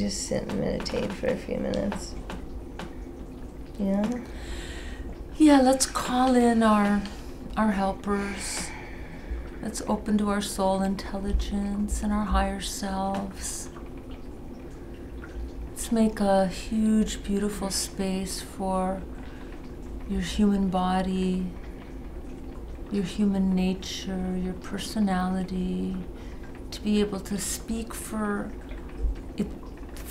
just sit and meditate for a few minutes? Yeah? Yeah, let's call in our helpers. Let's open to our soul intelligence and our higher selves. Let's make a huge, beautiful space for your human body, your human nature, your personality, to be able to speak for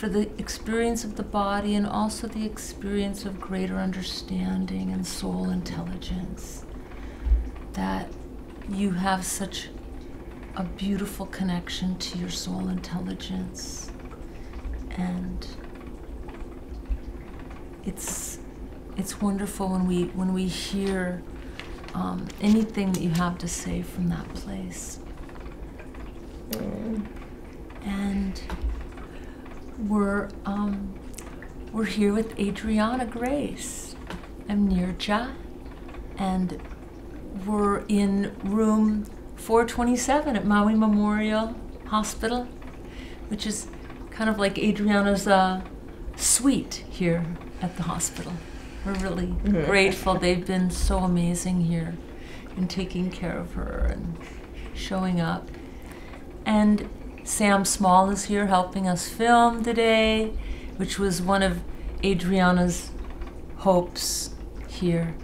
the experience of the body and also the experience of greater understanding and soul intelligence. That you have such a beautiful connection to your soul intelligence, and it's wonderful when we hear anything that you have to say from that place. And we're here with Adriana Grace. I'm Neeraja, and we're in room 427 at Maui Memorial Hospital, which is kind of like Adriana's suite here at the hospital. We're really grateful. They've been so amazing here in taking care of her and showing up. And Sam Small is here helping us film today, which was one of Adriana's hopes here,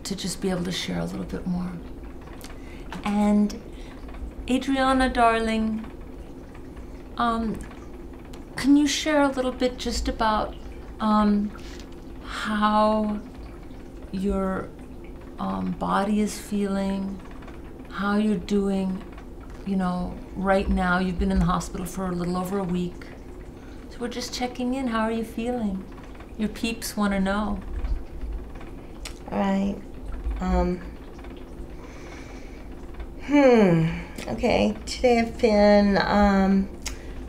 to just be able to share a little bit more. And Adriana, darling, can you share a little bit just about how your body is feeling, how you're doing, right now? You've been in the hospital for a little over a week. So we're just checking in. How are you feeling? Your peeps want to know. All right. Okay, today I've been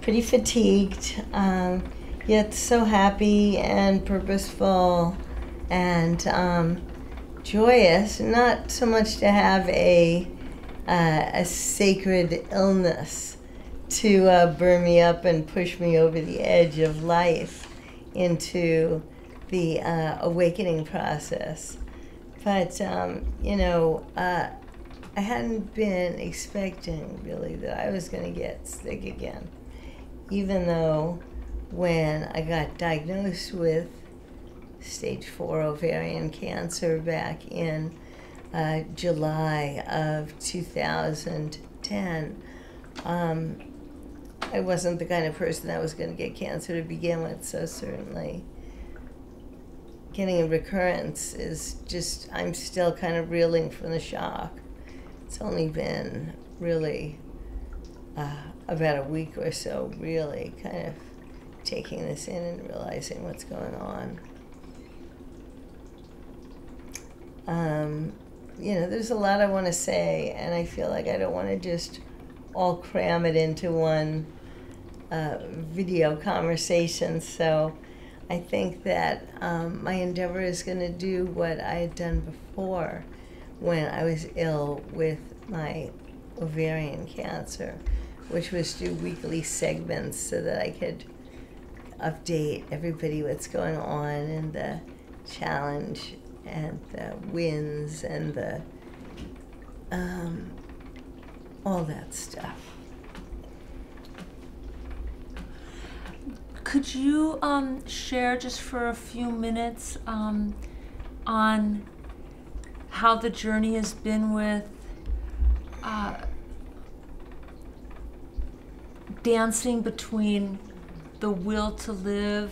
pretty fatigued, yet so happy and purposeful and joyous. Not so much to have a sacred illness to burn me up and push me over the edge of life into the awakening process. But, I hadn't been expecting, really, that I was going to get sick again. Even though when I got diagnosed with stage 4 ovarian cancer back in July of 2010, I wasn't the kind of person that was going to get cancer to begin with, so certainly getting a recurrence is just, I'm still kind of reeling from the shock. It's only been really about a week or so, really kind of taking this in and realizing what's going on. There's a lot I want to say, and I feel like I don't want to just all cram it into one video conversation. So I think that my endeavor is going to do what I had done before when I was ill with my ovarian cancer, which was do weekly segments so that I could update everybody what's going on and the challenge and the wins and the all that stuff. Could you share just for a few minutes on how the journey has been with dancing between the will to live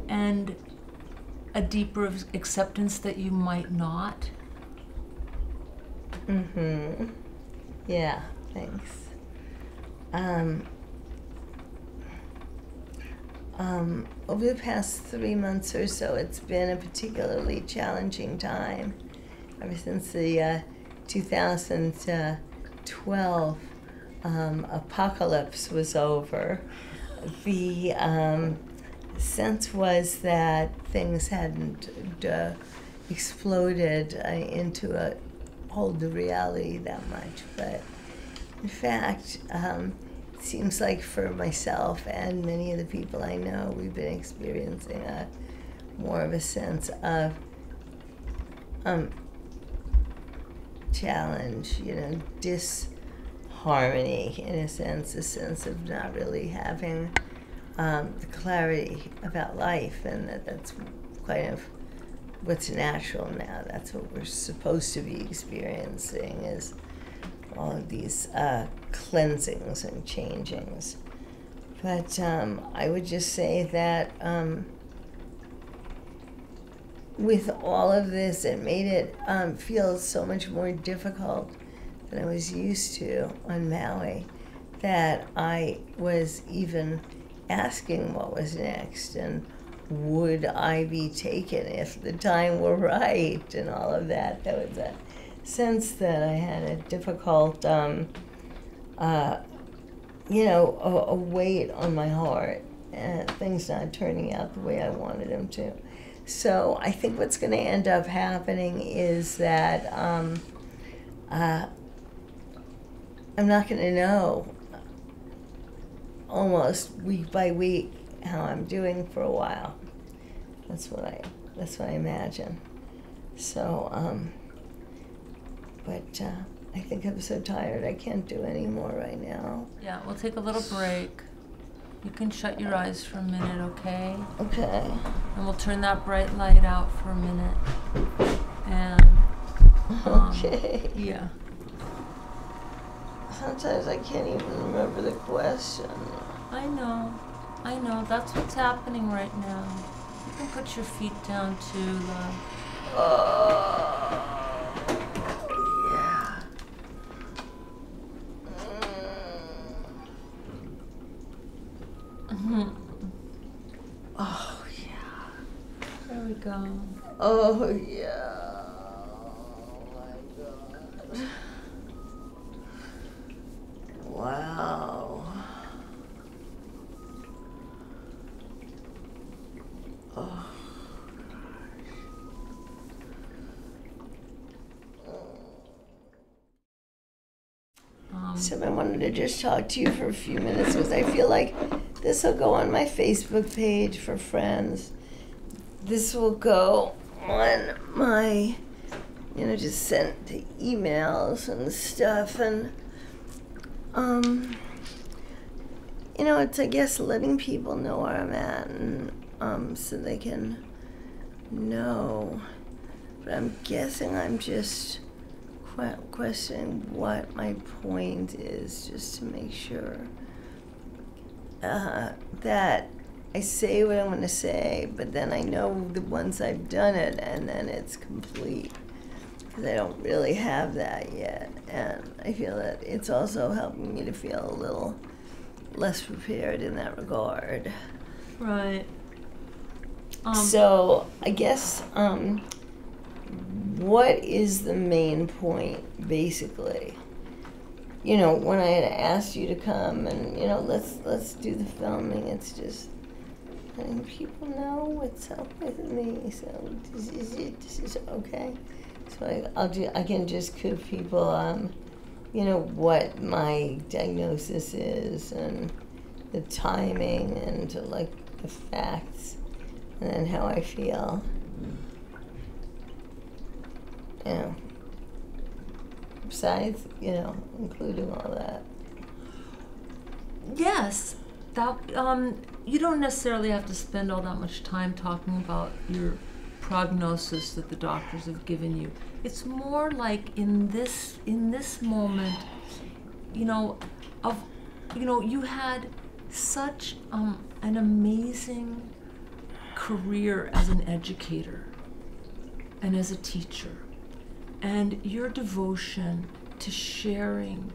and a deeper acceptance that you might not? Yeah, thanks. Over the past 3 months or so, it's been a particularly challenging time. Ever since the 2012 apocalypse was over, the sense was that things hadn't exploded into a whole new reality that much. But in fact, seems like for myself and many of the people I know, we've been experiencing more of a sense of challenge, disharmony in a sense of not really having the clarity about life, and that's kind of what's natural now. That's what we're supposed to be experiencing, is all of these cleansings and changings. But I would just say that with all of this, it made it feel so much more difficult than I was used to on Maui, that I was even asking what was next, and would I be taken if the time were right, and all of that. There was a sense that I had a difficult, a weight on my heart, and things not turning out the way I wanted them to. So I think what's going to end up happening is that I'm not going to know almost week by week how I'm doing for a while. That's what I imagine. So, but I think I'm so tired I can't do any more right now. Yeah, we'll take a little break. You can shut your eyes for a minute, okay? Okay. And we'll turn that bright light out for a minute. And okay. Yeah. Sometimes I can't even remember the question. I know. That's what's happening right now. You can put your feet down too, love. Yeah. Oh, yeah. There we go. Oh, yeah. Oh, my God. Wow. Oh. So I wanted to just talk to you for a few minutes because I feel like this will go on my Facebook page for friends. This will go on my, just sent to emails and stuff. And, it's, I guess, letting people know where I'm at, and so they can know. But I'm guessing I'm just questioning what my point is, just to make sure that I say what I want to say, but then I know that once I've done it, and then it's complete, because I don't really have that yet. And I feel that it's also helping me to feel a little less prepared in that regard. Right. So I guess what is the main point, basically? When I had asked you to come and, let's do the filming, it's just letting people know what's up with me. So this is okay. So I can just give people, what my diagnosis is, and the timing, and the facts, and then how I feel. Besides, including all that. Yes, that you don't necessarily have to spend all that much time talking about your prognosis that the doctors have given you. It's more like in this moment, you had such an amazing career as an educator and as a teacher, and your devotion to sharing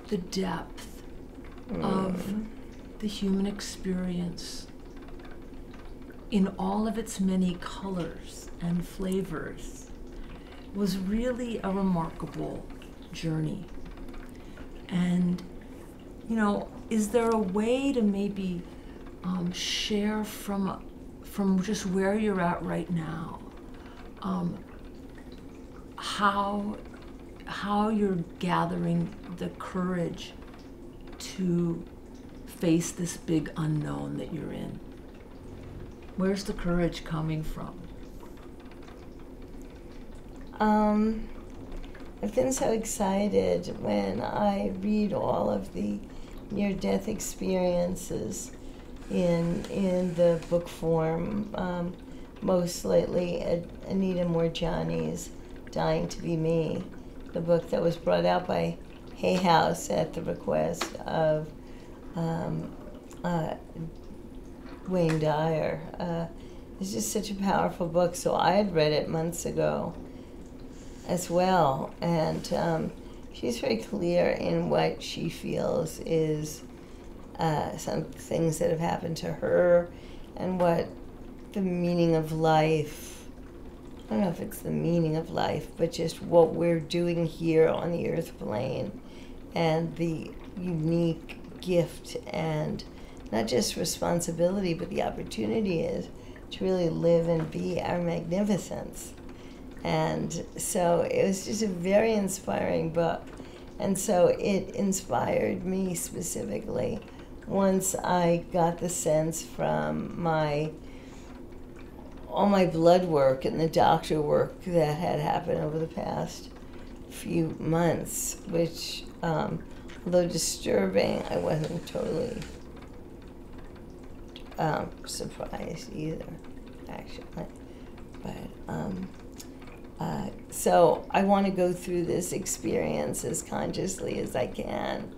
the depth of the human experience in all of its many colors and flavors was really a remarkable journey. And, is there a way to maybe share from just where you're at right now, how you're gathering the courage to face this big unknown that you're in? Where's the courage coming from? I've been so excited when I read all of the near-death experiences in the book form. Most lately, Anita Moorjani's Dying to Be Me, the book that was brought out by Hay House at the request of Wayne Dyer. It's just such a powerful book. So I had read it months ago as well, and she's very clear in what she feels is some things that have happened to her and what the meaning of life, I don't know if it's the meaning of life, but just what we're doing here on the earth plane and the unique gift and not just responsibility, but the opportunity is to really live and be our magnificence. And so it was just a very inspiring book. And so it inspired me specifically once I got the sense from all my blood work and the doctor work that had happened over the past few months, which, although disturbing, I wasn't totally surprised either, actually. But so I want to go through this experience as consciously as I can.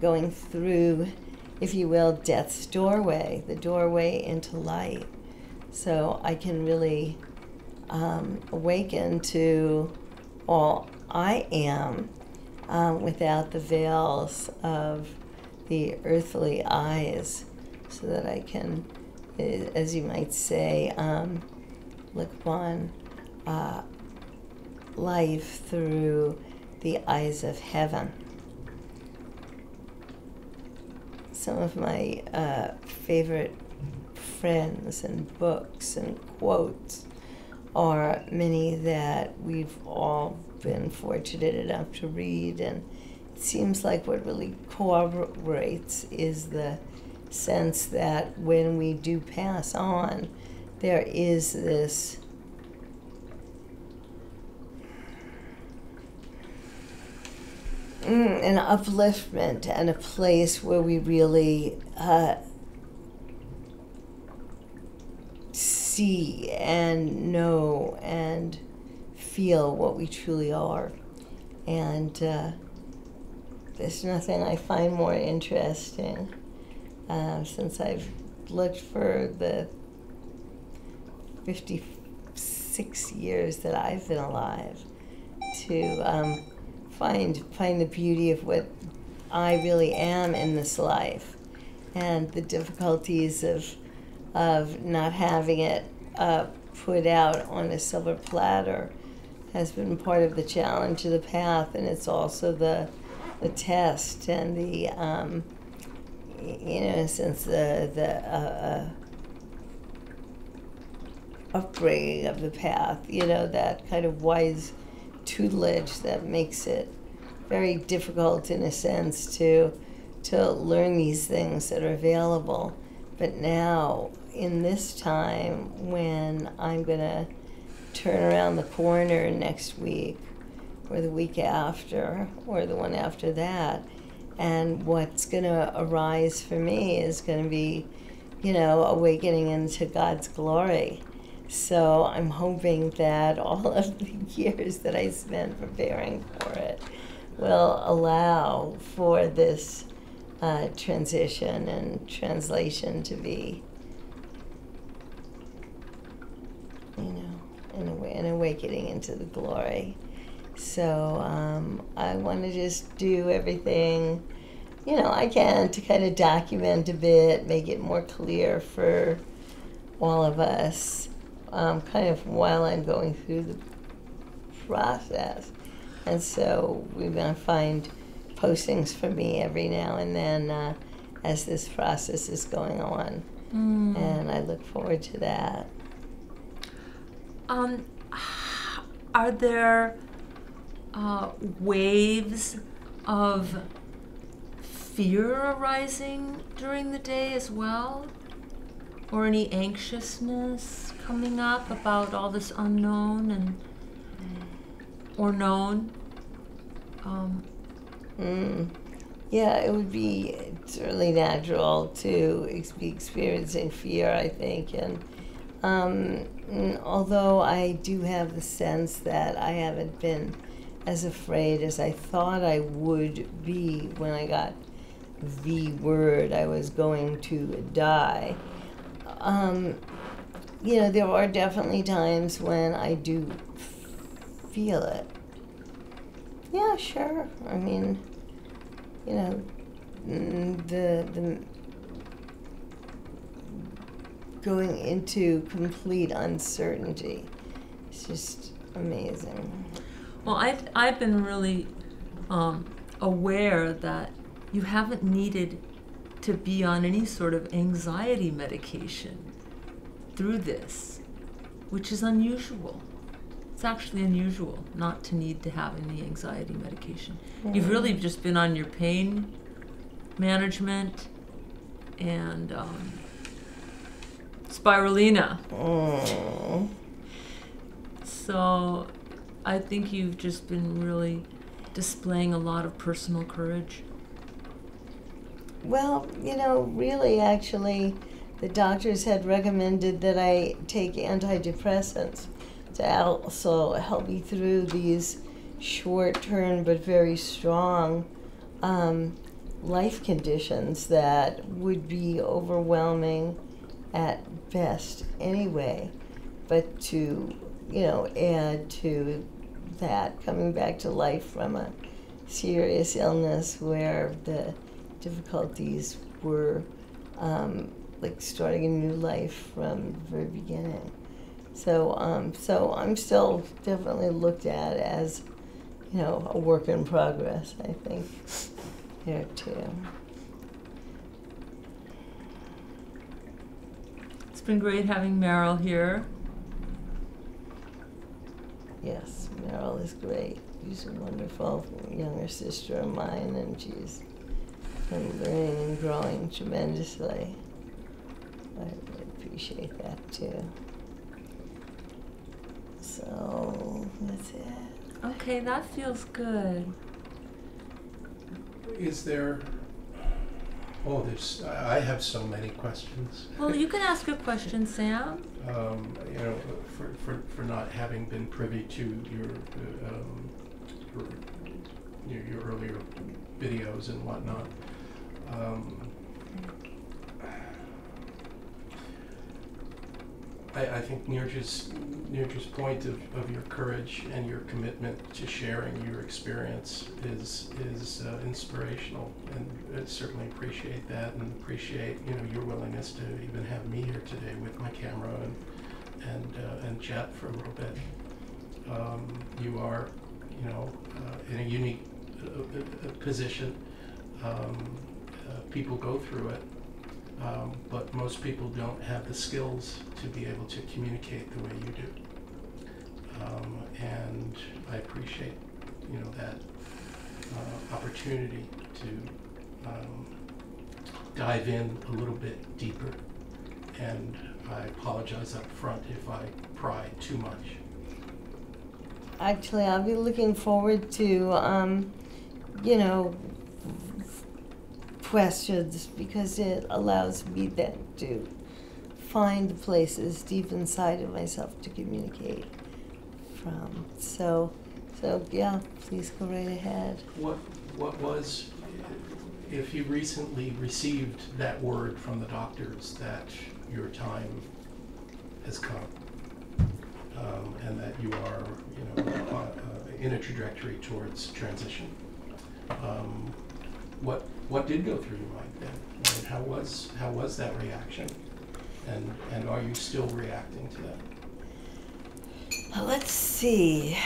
Going through, if you will, death's doorway, the doorway into light. So I can really awaken to all I am without the veils of the earthly eyes, so that I can, as you might say, look upon life through the eyes of heaven. Some of my favorite friends and books and quotes are many that we've all been fortunate enough to read, and it seems like what really corroborates is the sense that when we do pass on, there is this an upliftment and a place where we really see and know and feel what we truly are. And there's nothing I find more interesting since I've looked for the 56 years that I've been alive to find the beauty of what I really am in this life, and the difficulties of not having it put out on a silver platter has been part of the challenge of the path, and it's also the test and the since the upbringing of the path, that kind of wise tutelage that makes it very difficult in a sense to learn these things that are available. But now, in this time, when I'm going to turn around the corner next week, or the week after, or the one after that, and what's going to arise for me is going to be, awakening into God's glory. So I'm hoping that all of the years that I spent preparing for it will allow for this transition and translation to be, an awakening into the glory. So I want to just do everything, I can to kind of document a bit, make it more clear for all of us, kind of while I'm going through the process. And so we're going to find postings for me every now and then as this process is going on. And I look forward to that. Are there waves of fear arising during the day as well? Or any anxiousness coming up about all this unknown and or known? Yeah, it would be certainly natural to be experiencing fear, I think. And although I do have the sense that I haven't been as afraid as I thought I would be when I got the word I was going to die, you know, there are definitely times when I do feel it. Yeah, sure. I mean, you know, the going into complete uncertainty. It's just amazing. Well, I've been really aware that you haven't needed to be on any sort of anxiety medication through this, which is unusual. It's actually unusual not to need to have any anxiety medication. Mm-hmm. You've really just been on your pain management and spirulina. Mm. So I think you've just been really displaying a lot of personal courage. Well, you know, really, actually, the doctors had recommended that I take antidepressants to also help me through these short-term but very strong life conditions that would be overwhelming at best anyway. But to, you know, add to that, coming back to life from a serious illness where the difficulties were like starting a new life from the very beginning. So, so I'm still definitely looked at as, you know, a work in progress, I think, here too. It's been great having Meryl here. Yes, Meryl is great. She's a wonderful younger sister of mine, and she's been learning and growing tremendously. I really appreciate that too. So that's it. Okay, that feels good. Is there? Oh, I have so many questions. Well, you can ask a question, Sam. You know, for not having been privy to your earlier videos and whatnot. I think Neeraja's point of your courage and your commitment to sharing your experience is inspirational, and I certainly appreciate that, and appreciate, you know, your willingness to even have me here today with my camera and chat for a little bit. You are, you know, in a unique position. People go through it. But most people don't have the skills to be able to communicate the way you do. And I appreciate, you know, that opportunity to dive in a little bit deeper. And I apologize up front if I pry too much. Actually, I'll be looking forward to, you know, questions, because it allows me then to find the places deep inside of myself to communicate from. So yeah, please go right ahead. What was, if you recently received that word from the doctors that your time has come, and that you are, you know, in a trajectory towards transition, what did go through your mind then? And how was that reaction? And are you still reacting to that? Well, let's see.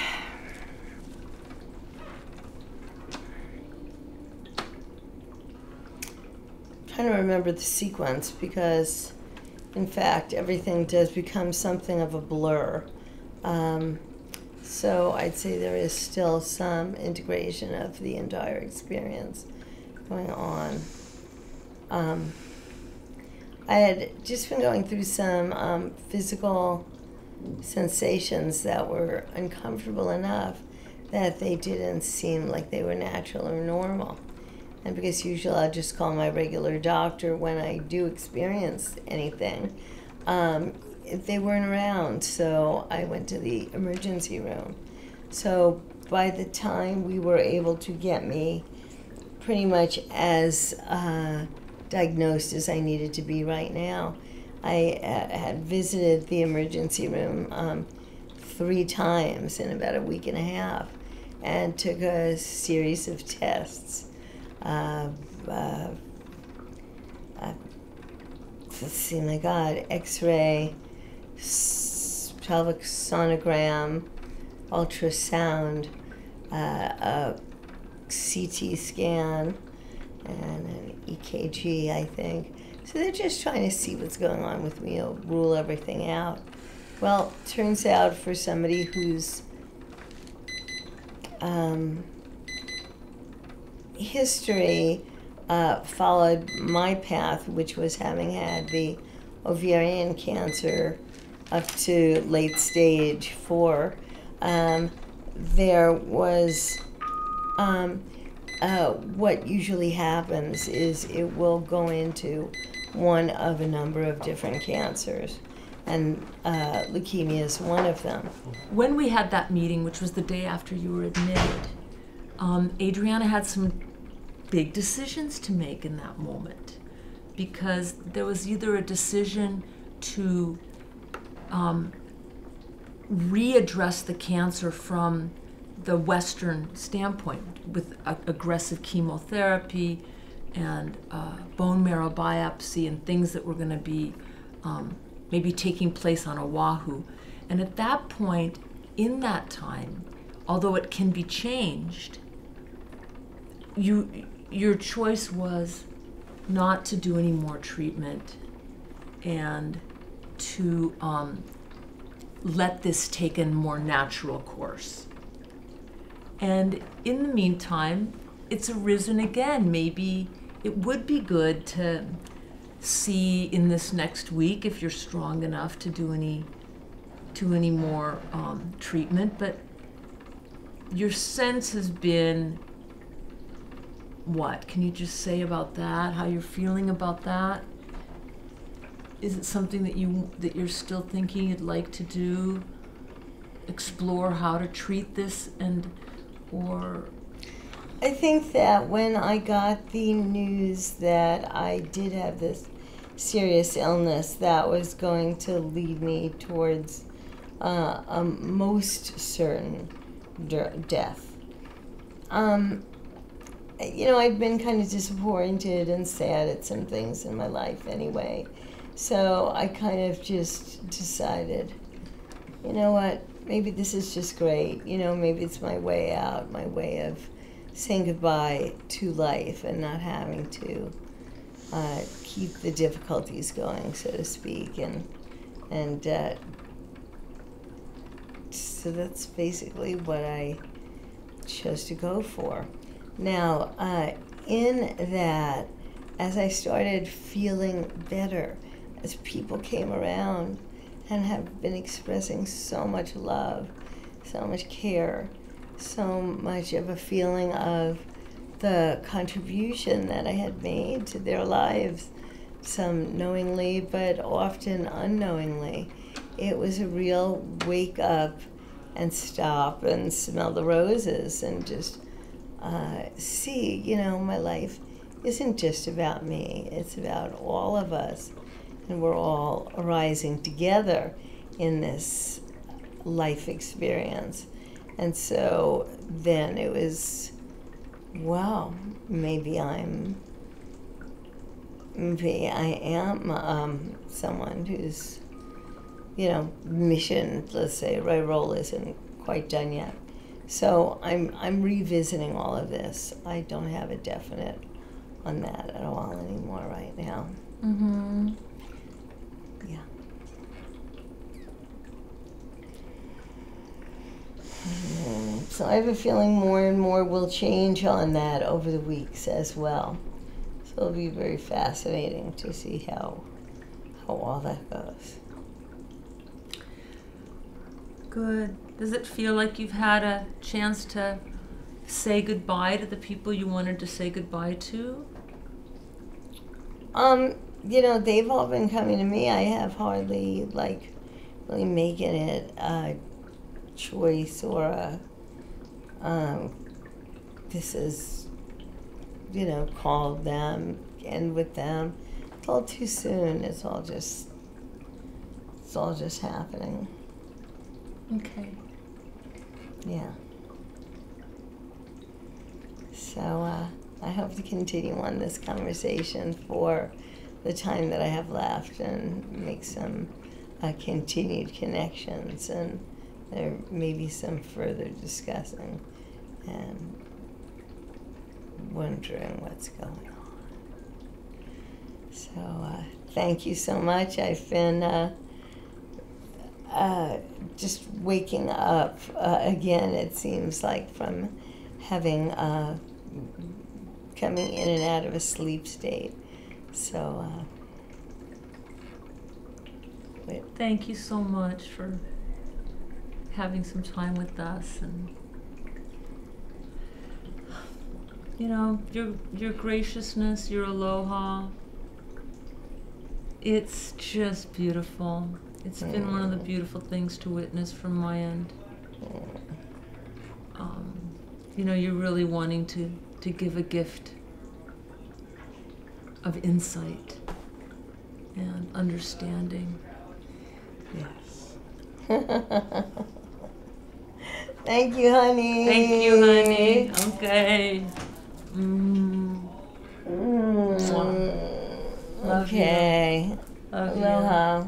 I'm trying to remember the sequence, because in fact everything does become something of a blur. So I'd say there is still some integration of the entire experience going on. I had just been going through some physical sensations that were uncomfortable enough that they didn't seem like they were natural or normal. And because usually I'll just call my regular doctor when I do experience anything, they weren't around, so I went to the emergency room. So by the time we were able to get me pretty much as diagnosed as I needed to be right now, I had visited the emergency room 3 times in about a week and a half and took a series of tests. Let's see, my God, X-ray, pelvic sonogram, ultrasound, a CT scan, and an EKG, I think. So they're just trying to see what's going on with me, rule everything out. Well, turns out for somebody whose history followed my path, which was having had the ovarian cancer up to late stage 4, there was what usually happens is it will go into one of a number of different cancers, and leukemia is one of them. When we had that meeting, which was the day after you were admitted, Adriana had some big decisions to make in that moment, because there was either a decision to readdress the cancer from the Western standpoint with aggressive chemotherapy and bone marrow biopsy and things that were going to be maybe taking place on Oahu. And at that point, in that time, although it can be changed, your choice was not to do any more treatment and to let this take a more natural course. And in the meantime, it's arisen again. Maybe it would be good to see in this next week if you're strong enough to do any more treatment. But your sense has been what? Can you just say about that? How you're feeling about that? Is it something that you're still thinking you'd like to do? Explore how to treat this or? I think that when I got the news that I did have this serious illness that was going to lead me towards a most certain death. I've been kind of disappointed and sad at some things in my life anyway. So I kind of just decided, you know what, maybe this is just great. Maybe it's my way out, my way of saying goodbye to life and not having to keep the difficulties going, so to speak. And so that's basically what I chose to go for. Now, in that, as I started feeling better, as people came around and have been expressing so much love, so much care, so much of a feeling of the contribution that I had made to their lives, some knowingly, but often unknowingly. It was a real wake up and stop and smell the roses and just see, my life isn't just about me, it's about all of us. And we're all arising together in this life experience. And so then it was, wow, maybe I am someone whose, mission, let's say, my role isn't quite done yet. So I'm revisiting all of this. I don't have a definite on that at all anymore right now. Mm-hmm. Yeah. So I have a feeling more and more will change on that over the weeks as well. So it'll be very fascinating to see how all that goes. Good. Does it feel like you've had a chance to say goodbye to the people you wanted to say goodbye to? You know, they've all been coming to me. I have hardly, like, really making it a choice or a, this is, you know, call them, end with them. It's all too soon. It's all just happening. Okay. Yeah. So I hope to continue on this conversation for the time that I have left and make some continued connections, and there may be some further discussing and wondering what's going on. So thank you so much. I've been just waking up again, it seems like, from having coming in and out of a sleep state. So thank you so much for having some time with us, and you know, your graciousness, your aloha. It's just beautiful. It's been one of the beautiful things to witness from my end. You know, you're really wanting to give a gift of insight and understanding. yes. Thank you, honey. Thank you, honey. Okay. Love Okay. you. Love you. Aloha.